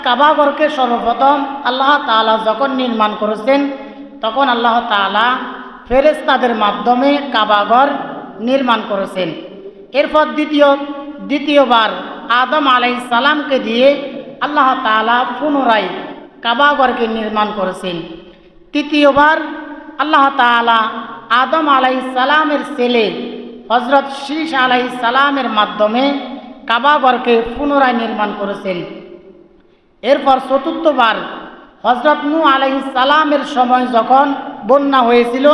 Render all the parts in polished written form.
কাবাঘরকে সর্বপ্রথম আল্লাহ তাআলা যখন নির্মাণ করেছেন তখন আল্লাহ তাআলা ফেরেশতাদের মাধ্যমে কাবাঘর নির্মাণ করেছেন। এরপর দ্বিতীয়বার আদম আলাইহিস সালামকে দিয়ে আল্লাহ তাআলা পুনরায় কাবাঘরকে নির্মাণ করেছেন। তৃতীয়বার আল্লাহ তাআলা আদম আলাইহিস সালামের ছেলে হযরত শীস আলাইহিস সালামের মাধ্যমে কাবাঘরকে পুনরায় নির্মাণ করেছেন। এরপর চতুর্থবার হযরত নূহ আলাইহিস সালামের সময় যখন বন্যা হয়েছিল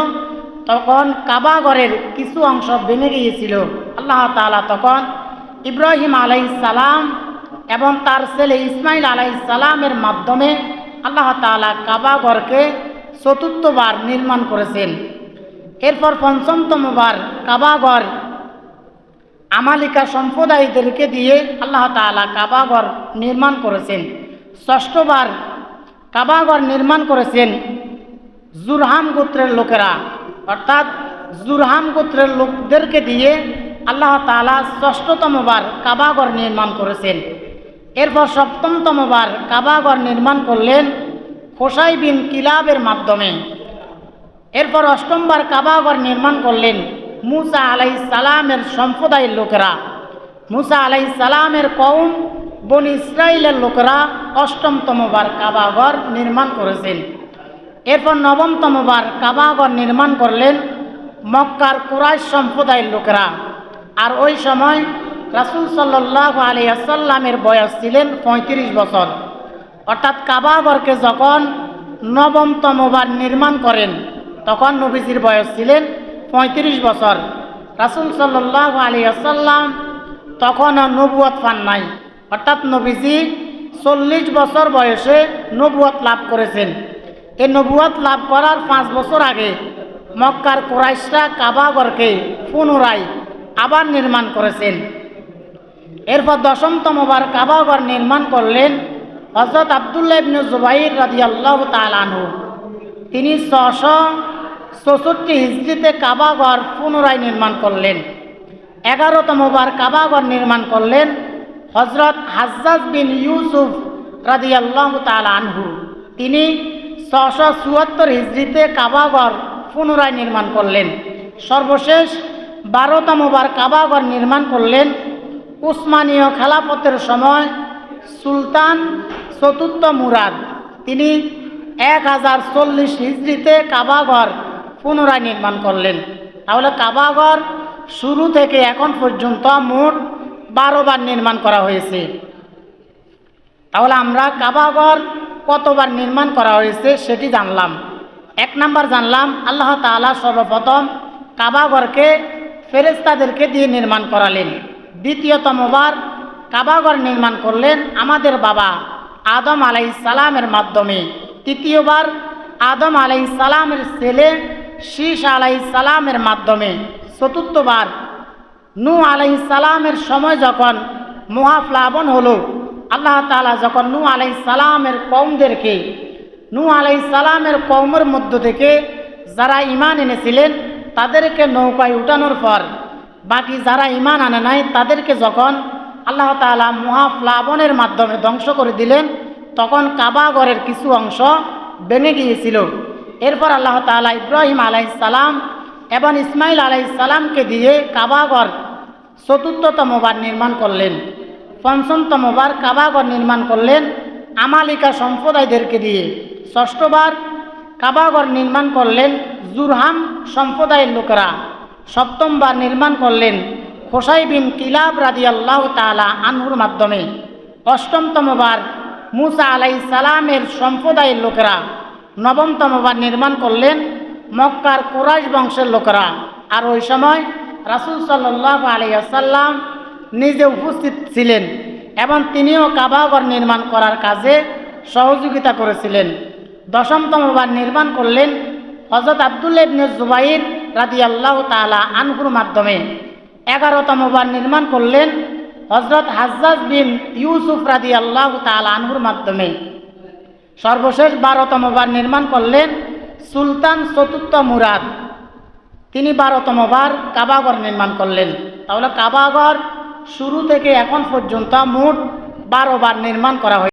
তখন কাবাঘরের কিছু অংশ ভেঙে গিয়েছিল। আল্লাহ তাআলা তখন ইব্রাহিম আলাইহিস সালাম এবং তার ছেলে ইসমাইল আলাইহিস সালামের মাধ্যমে আল্লাহ তাআলা কাবাঘরকে চতুর্থবার নির্মাণ করেছেন। এরপর পঞ্চমতমবার কাবাঘর আমালিকা সম্প্রদায়দেরকে দিয়ে আল্লাহ তাআলা কাবাঘর নির্মাণ করেছেন। ষষ্ঠবার কাবাঘর নির্মাণ করেছেন জুরহাম গোত্রের লোকেরা, অর্থাৎ জুরহাম গোত্রের লোকদেরকে দিয়ে আল্লাহ তাআলা ষষ্ঠতমবার কাবাঘর নির্মাণ করেছেন। এরপর সপ্তমতমবার কাবাঘর নির্মাণ করলেন খোসাই বিন কিলাবের মাধ্যমে। এরপর অষ্টমবার কাবাঘর নির্মাণ করলেন মুসা আলাইহিস সালামের সম্প্রদায়ের লোকেরা। মুসা আলাইহিস সালামের কওম বনি ইসরাইলের লোকেরা অষ্টমতমবার কাবাঘর নির্মাণ করেছেন। এরপর নবমতমবার কাবাঘর নির্মাণ করলেন মক্কার কুরাইশ সম্প্রদায়ের লোকেরা। আর ওই সময় রাসূল সাল্লাল্লাহু আলাইহি ওয়াসাল্লামের বয়স ছিলেন 35 বছর। অর্থাৎ কাবাঘরকে যখন নবমতমবার নির্মাণ করেন তখন নবীজির বয়স ছিলেন 35 বছর। রাসূল সাল্লাল্লাহু আলাইহি ওয়াসাল্লাম তখনও নবুয়ত পান নাই, অর্থাৎ নবীজি 40 বছর বয়সে নবুয়ত লাভ করেছেন। এই নবুয়ত লাভ করার 5 বছর আগে মক্কার কুরাইশরা কাবাঘরকে পুনরায় আবার নির্মাণ করেছেন। এরপর দশমতমবার কাবাঘর নির্মাণ করলেন হযরত আব্দুল্লাহ ইবনে জুবাইর রাদিয়াল্লাহু তাআলা আনহু। তিনি 664 হিজরিতে কাবাঘর পুনরায় নির্মাণ করলেন। 11তমবার কাবাঘর নির্মাণ করলেন হযরত হাজ্জাজ বিন ইউসুফ রাদিয়াল্লাহু তাআলা আনহু। তিনি 674 হিজরিতে কাবাঘর পুনরায় নির্মাণ করলেন। সর্বশেষ 12তমবার কাবাঘর নির্মাণ করলেন উসমানীয় খেলাফতের সময় সুলতান চতুর্থ মুরাদ। তিনি 1040 হিজরিতে কাবাঘর পুনরায় নির্মাণ করলেন। তাহলে কাবাঘর শুরু থেকে এখন পর্যন্ত মোট 12 বার নির্মাণ করা হয়েছে। তাহলে আমরা কাবাঘর কতবার নির্মাণ করা হয়েছে সেটি জানলাম। 1 নাম্বার জানলাম আল্লাহ তাআলা সর্বপ্রথম কাবাঘরকে ফেরেশতাদেরকে দিয়ে নির্মাণ করালেন। দ্বিতীয়তমবার কাবাঘর নির্মাণ করলেন আমাদের বাবা আদম আলাইহিস সালামের মাধ্যমে। তৃতীয়বার আদম আলাইহিস সালামের ছেলে শীস আলাইহিস সালামের মাধ্যমে। চতুর্থবার নূহ আলাইহিস সালামের সময় যখন মহাপ্লাবন হলো, আল্লাহ তাআলা যখন নূহ আলাইহিস সালামের কওমদেরকে, নূহ আলাইহিস সালামের কওমের মধ্য থেকে যারা ঈমান এনেছিলেন তাদেরকে নৌকায় উঠানোর পর বাকি যারা ঈমান আনে নাই তাদেরকে যখন আল্লাহ তাআলা মহাপ্লাবনের মাধ্যমে ধ্বংস করে দিলেন তখন কাবাঘরের কিছু অংশ ভেঙে গিয়েছিল। এরপর আল্লাহ তাআলা ইব্রাহিম আলাইহিস সালাম এবং ইসমাইল আলাইহিস সালামকে দিয়ে কাবাঘর চতুর্থতমবার নির্মাণ করলেন। পঞ্চমতমবার কাবাঘর নির্মাণ করলেন আমালিকা সম্প্রদায়দেরকে দিয়ে। ষষ্ঠবার কাবাঘর নির্মাণ করলেন জুরহাম সম্প্রদায়ের লোকেরা। সপ্তমবার নির্মাণ করলেন খোসাই বিন কিলাব রাদিয়াল্লাহু তাআলা আনহুর মাধ্যমে। অষ্টমতমবার মুসা আলাইহিস সালামের সম্প্রদায়ের লোকেরা। নবমতমবার নির্মাণ করলেন মক্কার কুরাইশ বংশের লোকেরা। আর ওই সময় রাসূল সাল্লাল্লাহু আলাইহি ওয়াসাল্লাম নিজে উপস্থিত ছিলেন এবং তিনিও কাবাঘর নির্মাণ করার কাজে সহযোগিতা করেছিলেন। দশমতমবার নির্মাণ করলেন হযরত আব্দুল্লাহ ইবনে জুবাইর রাদিয়াল্লাহু তাআলা আনহুর মাধ্যমে। 11তমবার নির্মাণ করলেন হযরত হাজ্জাজ বিন ইউসুফ রাদিয়াল্লাহু তাআলা আনহুর মাধ্যমে। সর্বশেষ 12তমবার নির্মাণ করলেন সুলতান চতুর্থ মুরাদ। তিনি 12তমবার কাবাঘর নির্মাণ করলেন। তাহলে কাবাঘর শুরু থেকে এখন পর্যন্ত মোট 12 বার নির্মাণ করা হয়েছে।